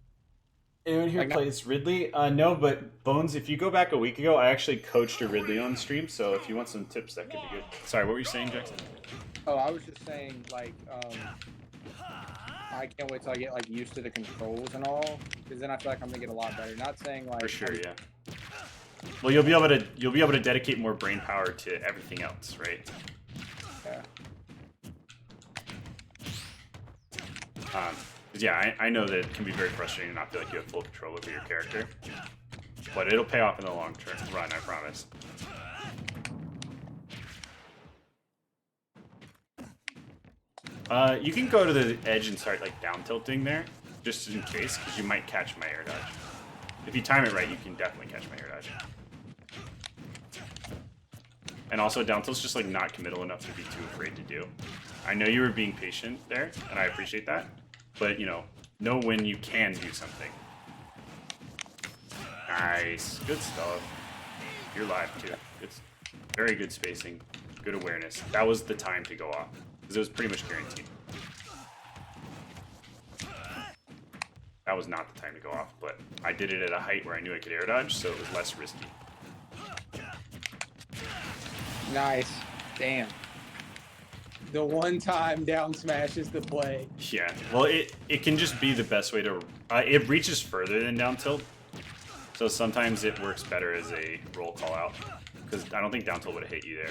Anyone here Like, plays Ridley? No, but Bones, if you go back a week ago, I actually coached a Ridley on stream, so if you want some tips, that could be good. Sorry, what were you saying, Jackson? Oh, I was just saying like I can't wait till I get like used to the controls and all, because then I feel like I'm gonna get a lot better. Not saying like For sure, yeah. Well, you'll be able to dedicate more brain power to everything else, right? Yeah. Because yeah, I know that it can be very frustrating to not feel like you have full control over your character, but it'll pay off in the long term run, I promise. You can go to the edge and start like down tilting there, just in case, because you might catch my air dodge. If you time it right, you can definitely catch my air dodge. And also, down tilt's just like not committal enough to be too afraid to do. I know you were being patient there, and I appreciate that, but you know when you can do something. Nice, good stuff. You're live too. It's very good spacing, good awareness. That was the time to go off. Because it was pretty much guaranteed. That was not the time to go off, but I did it at a height where I knew I could air dodge, so it was less risky. Nice. Damn. The one time down smash is the play. Yeah, well, it can just be the best way to... it reaches further than down tilt, so sometimes it works better as a roll call out, because I don't think down tilt would have hit you there.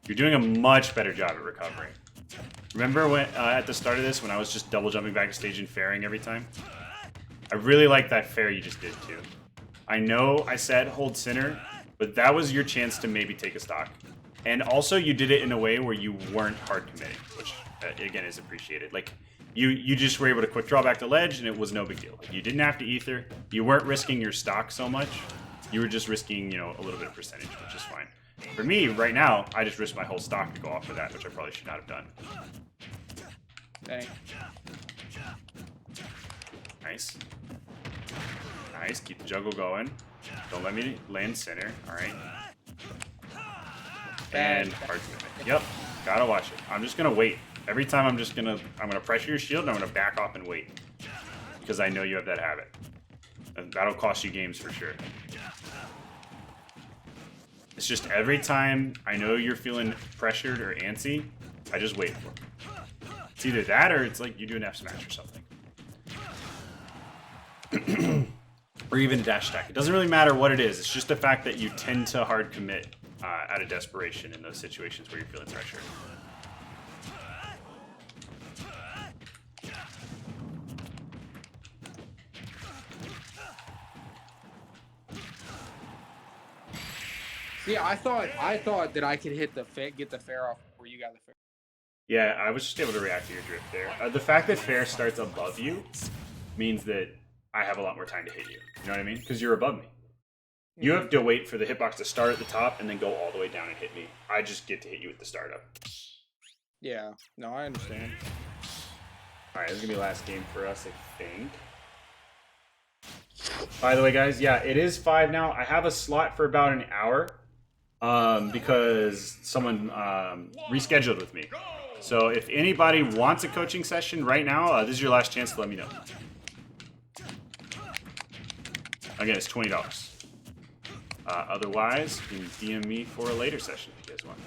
You're doing a much better job at recovering. Remember when at the start of this when I was just double jumping back to stage and fairing every time? I really like that fair you just did too. I know I said hold center, but that was your chance to maybe take a stock. And also you did it in a way where you weren't hard committing, which again is appreciated. Like you just were able to quick draw back to ledge and it was no big deal. Like, you didn't have to ether. You weren't risking your stock so much. You were just risking, you know, a little bit of percentage, which is fine. For me, right now, I just risked my whole stock to go off for that, which I probably should not have done. Dang. Nice. Nice, keep the juggle going. Don't let me land center, alright. And hard commitment. Yep, gotta watch it. I'm just gonna wait. Every time I'm gonna pressure your shield and I'm gonna back off and wait. Because I know you have that habit. And that'll cost you games for sure. It's just every time I know you're feeling pressured or antsy, I just wait for it. It's either that or it's like you do an F smash or something. Or even dash attack. It doesn't really matter what it is. It's just the fact that you tend to hard commit out of desperation in those situations where you're feeling pressure. Yeah, I thought that I could get the fair off before you got the fair. Yeah, I was just able to react to your drift there. The fact that fair starts above you means that I have a lot more time to hit you. You know what I mean? Because you're above me. You have to wait for the hitbox to start at the top and then go all the way down and hit me. I just get to hit you at the startup. Yeah, no, I understand. Alright, this is going to be the last game for us, I think. By the way, guys, yeah, it is 5 now. I have a slot for about an hour because someone rescheduled with me. So if anybody wants a coaching session right now, this is your last chance to let me know. Again, it's $20. Otherwise, you can DM me for a later session if you guys want.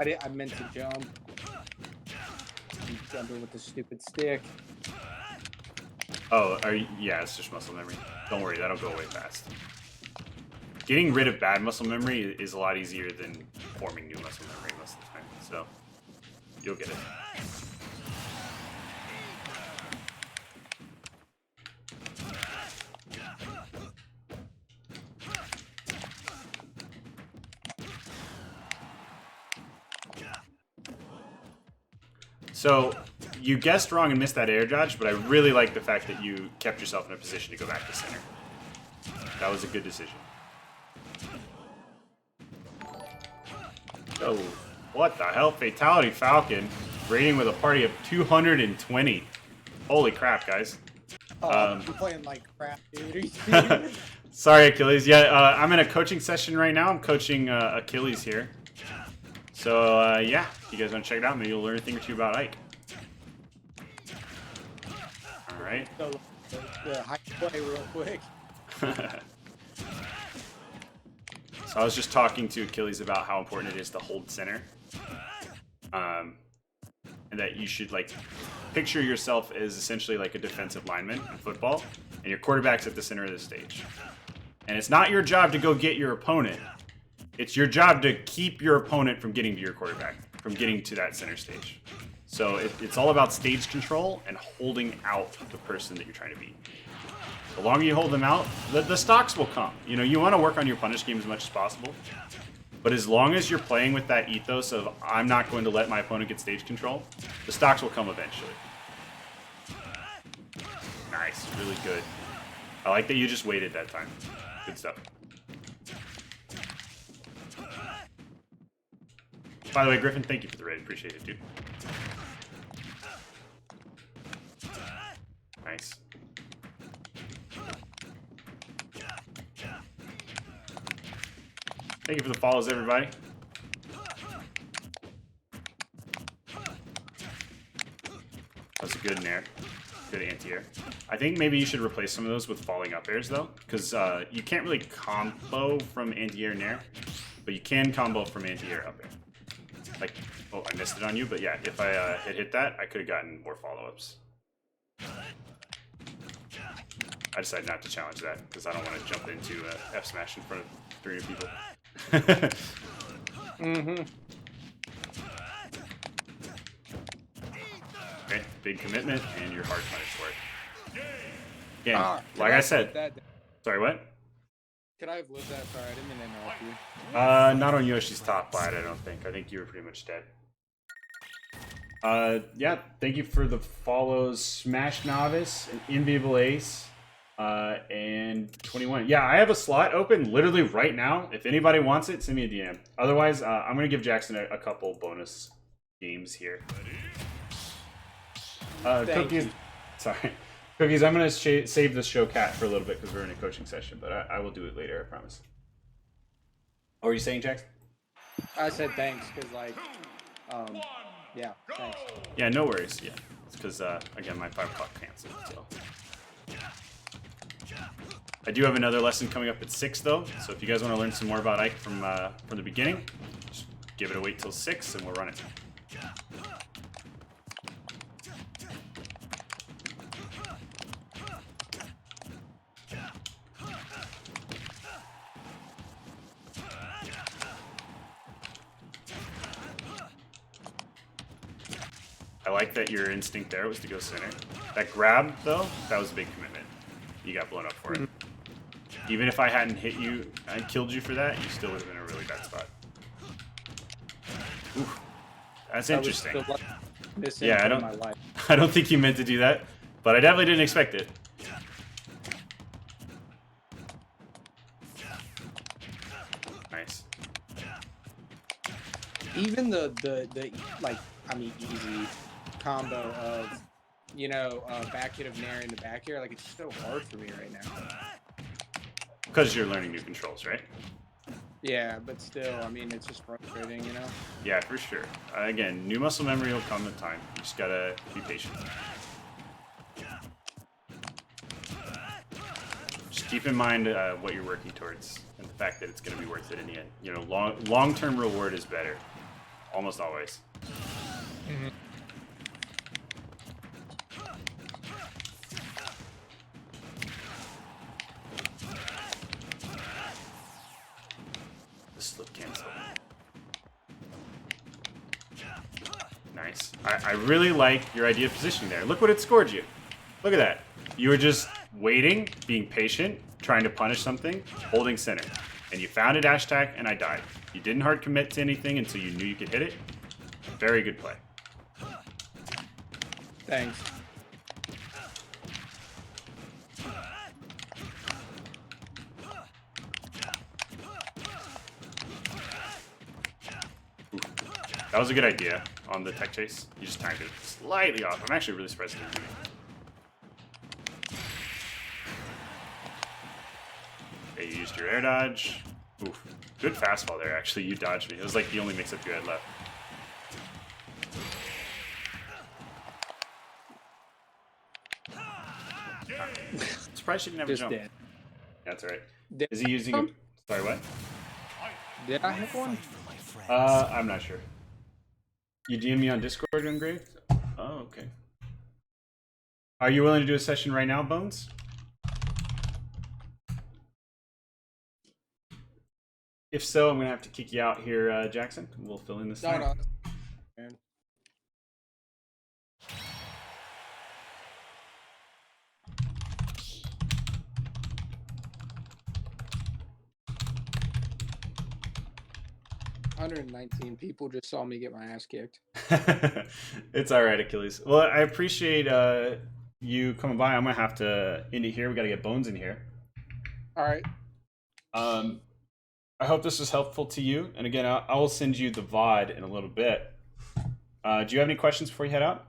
I meant to jump. I'm jumping with the stupid stick. Oh, yeah, it's just muscle memory. Don't worry, that'll go away fast. Getting rid of bad muscle memory is a lot easier than forming new muscle memory most of the time. So, you'll get it. So, you guessed wrong and missed that air dodge, but I really like the fact that you kept yourself in a position to go back to center. That was a good decision. Oh, what the hell? Fatality Falcon, rating with a party of 220. Holy crap, guys. Oh, I'm playing like crap, dude. Sorry, Achilles. Yeah, I'm in a coaching session right now. I'm coaching Achilles here. So, yeah, if you guys want to check it out, maybe you'll learn a thing or two about Ike. All right. So, high play real quick. So I was just talking to Achilles about how important it is to hold center. And that you should, like, picture yourself as essentially like a defensive lineman in football, and your quarterback's at the center of the stage. And it's not your job to go get your opponent. It's your job to keep your opponent from getting to your quarterback, from getting to that center stage. So it's all about stage control and holding out the person that you're trying to beat. The longer you hold them out, the stocks will come. You know, you want to work on your punish game as much as possible. But as long as you're playing with that ethos of, I'm not going to let my opponent get stage control, the stocks will come eventually. Nice, really good. I like that you just waited that time. Good stuff. By the way, Griffin, thank you for the raid. Appreciate it, dude. Nice. Thank you for the follows, everybody. That's a good nair. Good anti-air. I think maybe you should replace some of those with falling up airs, though, because you can't really combo from anti-air nair, but you can combo from anti-air up air. Like, oh, I missed it on you, but yeah, if I had hit that, I could have gotten more follow-ups. I decided not to challenge that, because I don't want to jump into F smash in front of 300 people. Okay, big commitment, and your hard punish work. Again, like I said. Sorry, what? Could I have lived that? Sorry, I didn't mean to interrupt you. Not on Yoshi's top fight, I don't think. I think you were pretty much dead. Yeah, thank you for the follows. Smash Novice, an Enviable Ace, and 21. Yeah, I have a slot open literally right now. If anybody wants it, send me a DM. Otherwise, I'm going to give Jackson a couple bonus games here. Cookies, sorry. Cookies, I'm going to save the show cat for a little bit because we're in a coaching session, but I will do it later, I promise. What were you saying, Jackson? I said thanks because, like, yeah, thanks. Yeah, no worries. Yeah, it's because, again, my 5 o'clock canceled, so. I do have another lesson coming up at 6, though, so if you guys want to learn some more about Ike from the beginning, just give it a wait till 6 and we'll run it. I like that your instinct there was to go center. That grab, though, that was a big commitment. You got blown up for it. Even if I hadn't hit you, I killed you for that, you still would have been in a really bad spot. Oof. That's interesting. Yeah, I don't think you meant to do that, but I definitely didn't expect it. Nice. Even the like, I mean, easy combo of, you know, back hit of Nair into back air, like, it's so hard for me right now. Because you're learning new controls, right? Yeah, but still, I mean, it's just frustrating, you know? Yeah, for sure. Again, new muscle memory will come with time. You just gotta be patient. Just keep in mind what you're working towards and the fact that it's gonna be worth it in the end. You know, long-term reward is better. Almost always. The slip cancel. Nice. I really like your idea of positioning there. Look what it scored you. Look at that. You were just waiting, being patient, trying to punish something, holding center. And you found a dash attack, and I died. You didn't hard commit to anything until you knew you could hit it. Very good play. Thanks. That was a good idea on the tech chase. You just timed it slightly off. I'm actually really surprised it didn't do it. Okay, you used your air dodge. Oof. Good fastball there, actually. You dodged me. It was like the only mix-up you had left. Surprised she didn't have a Just jump. dead. That's alright. Did Is he using a... Sorry, what? Did I have one? For my friends. I'm not sure. You DM me on Discord, Engraved? Oh, okay. Are you willing to do a session right now, Bones? If so, I'm gonna have to kick you out here, Jackson. We'll fill in this time. No. Man. $119 people just saw me get my ass kicked. It's all right, Achilles. Well, I appreciate you coming by. I'm gonna have to end it here. We gotta get Bones in here. All right. I hope this was helpful to you. And again, I will send you the VOD in a little bit. Do you have any questions before you head out?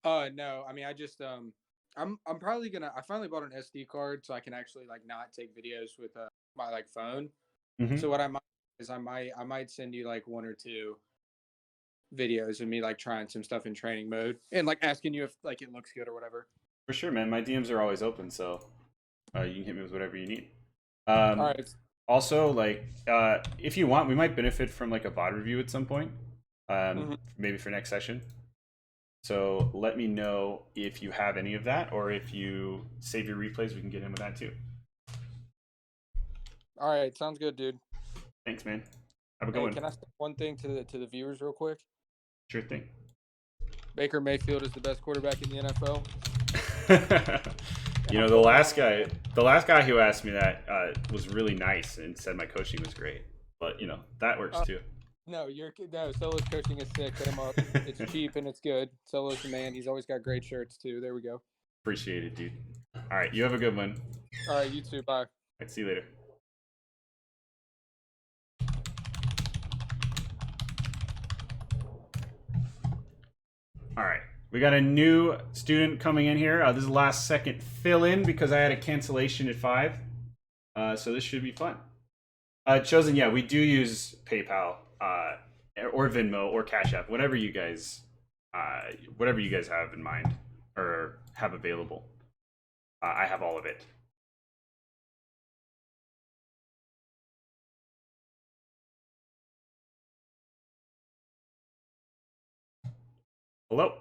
No. I mean, I just I'm probably gonna. I finally bought an SD card so I can actually like not take videos with my like phone. Mm-hmm. So what I might is I might send you like one or two videos of me like trying some stuff in training mode and like asking you if like it looks good or whatever. For sure, man. My DMs are always open, so you can hit me with whatever you need. All right. Also, like, if you want, we might benefit from like a VOD review at some point, maybe for next session. So let me know if you have any of that, or if you save your replays, we can get in with that too. All right. Sounds good, dude. Thanks, man. Have a good one. Can I say one thing to the viewers real quick? Sure thing. Baker Mayfield is the best quarterback in the NFL. You know, the last guy who asked me that was really nice and said my coaching was great. But you know, that works too. No, Solo's coaching is sick. Hit him up. It's cheap and it's good. Solo's the man. He's always got great shirts too. There we go. Appreciate it, dude. All right, you have a good one. All right, you too. Bye. All right, see you later. All right, we got a new student coming in here. This is last second fill in because I had a cancellation at 5. So this should be fun. Chosen, yeah, we do use PayPal or Venmo or Cash App, whatever you guys have in mind or have available. I have all of it. Hello.